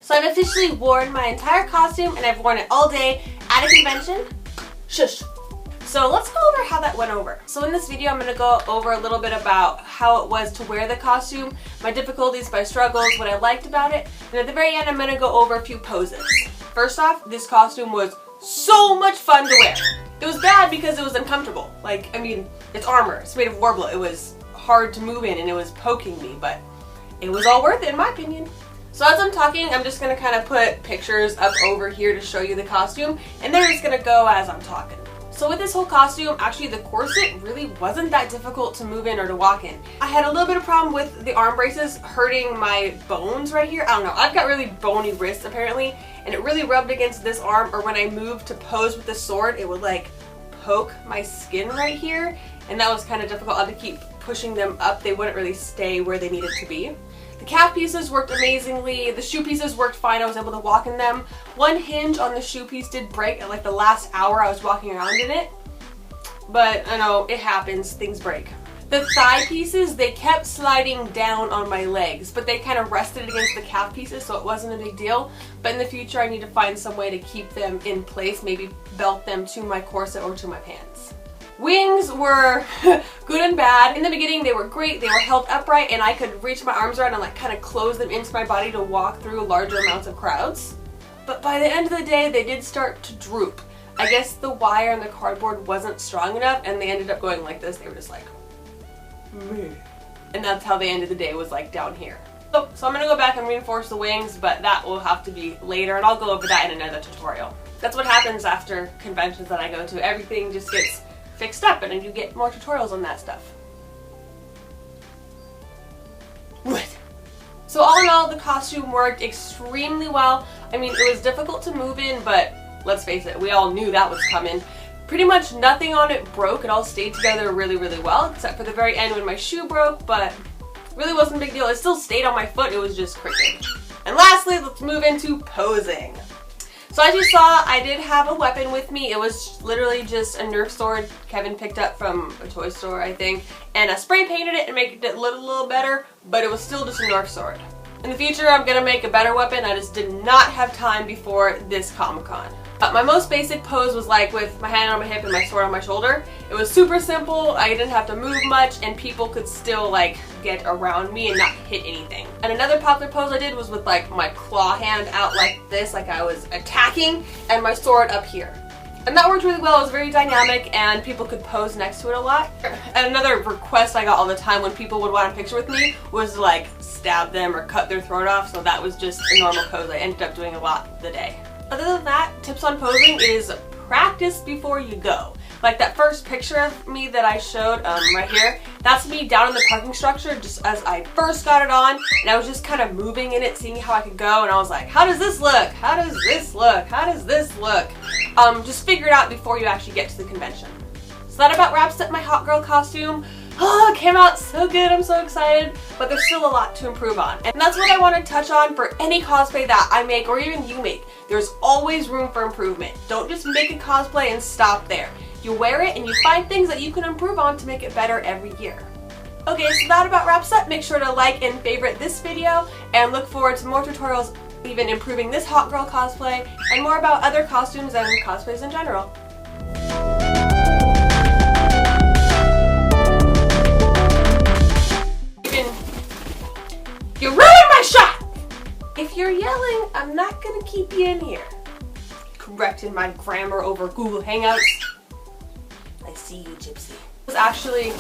So I've officially worn my entire costume and I've worn it all day at a convention. Shush. So let's go over how that went over. So in this video I'm going to go over a little bit about how it was to wear the costume, my difficulties, my struggles, what I liked about it, and at the very end I'm going to go over a few poses. First off, this costume was so much fun to wear. It was bad because it was uncomfortable. Like, I mean, it's armor, it's made of warbler, it was hard to move in and it was poking me, but it was all worth it in my opinion. So as I'm talking, I'm just going to kind of put pictures up over here to show you the costume, and they're just going to go as I'm talking. So with this whole costume, actually the corset really wasn't that difficult to move in or to walk in. I had a little bit of problem with the arm braces hurting my bones right here. I don't know, I've got really bony wrists apparently, and it really rubbed against this arm, or when I moved to pose with the sword, it would like poke my skin right here, and that was kind of difficult. I had to keep pushing them up. They wouldn't really stay where they needed to be. The calf pieces worked amazingly. The shoe pieces worked fine. I was able to walk in them. One hinge on the shoe piece did break at like the last hour I was walking around in it. But I know, it happens. Things break. The thigh pieces, they kept sliding down on my legs, but they kind of rested against the calf pieces, so it wasn't a big deal. But in the future, I need to find some way to keep them in place, maybe belt them to my corset or to my pants. Wings were good and bad. In the beginning, they were great. They were held upright and I could reach my arms around and like kind of close them into my body to walk through larger amounts of crowds. But by the end of the day, they did start to droop. I guess the wire and the cardboard wasn't strong enough and they ended up going like this. They were just like, meh. And that's how they ended the day, was like down here. So I'm gonna go back and reinforce the wings, but that will have to be later and I'll go over that in another tutorial. That's what happens after conventions that I go to. Everything just gets fixed up and then you get more tutorials on that stuff. What? So all in all, the costume worked extremely well. I mean, it was difficult to move in, but let's face it, we all knew that was coming. Pretty much nothing on it broke. It all stayed together really, really well, except for the very end when my shoe broke, but really wasn't a big deal. It still stayed on my foot, it was just crooked. And lastly, let's move into posing. So as you saw, I did have a weapon with me. It was literally just a Nerf sword Kevin picked up from a toy store, I think. And I spray painted it and made it look a little better, but it was still just a Nerf sword. In the future, I'm going to make a better weapon. I just did not have time before this Comic-Con. My most basic pose was like with my hand on my hip and my sword on my shoulder. It was super simple, I didn't have to move much, and people could still like get around me and not hit anything. And another popular pose I did was with like my claw hand out like this, like I was attacking, and my sword up here. And that worked really well. It was very dynamic and people could pose next to it a lot. And another request I got all the time when people would want a picture with me was to like stab them or cut their throat off, so that was just a normal pose I ended up doing a lot the day. Other than that, tips on posing is practice before you go. Like that first picture of me that I showed right here, that's me down in the parking structure just as I first got it on, and I was just kind of moving in it, seeing how I could go, and I was like, how does this look? How does this look? How does this look? Just figure it out before you actually get to the convention. So that about wraps up my Hawkgirl costume. Oh, it came out so good, I'm so excited, but there's still a lot to improve on. And that's what I want to touch on for any cosplay that I make or even you make. There's always room for improvement. Don't just make a cosplay and stop there. You wear it and you find things that you can improve on to make it better every year. Okay, so that about wraps up. Make sure to like and favorite this video and look forward to more tutorials even improving this Hawkgirl cosplay and more about other costumes and cosplays in general. You ruined my shot! If you're yelling, I'm not gonna keep you in here. Correcting my grammar over Google Hangouts. I see you, Gypsy. It was actually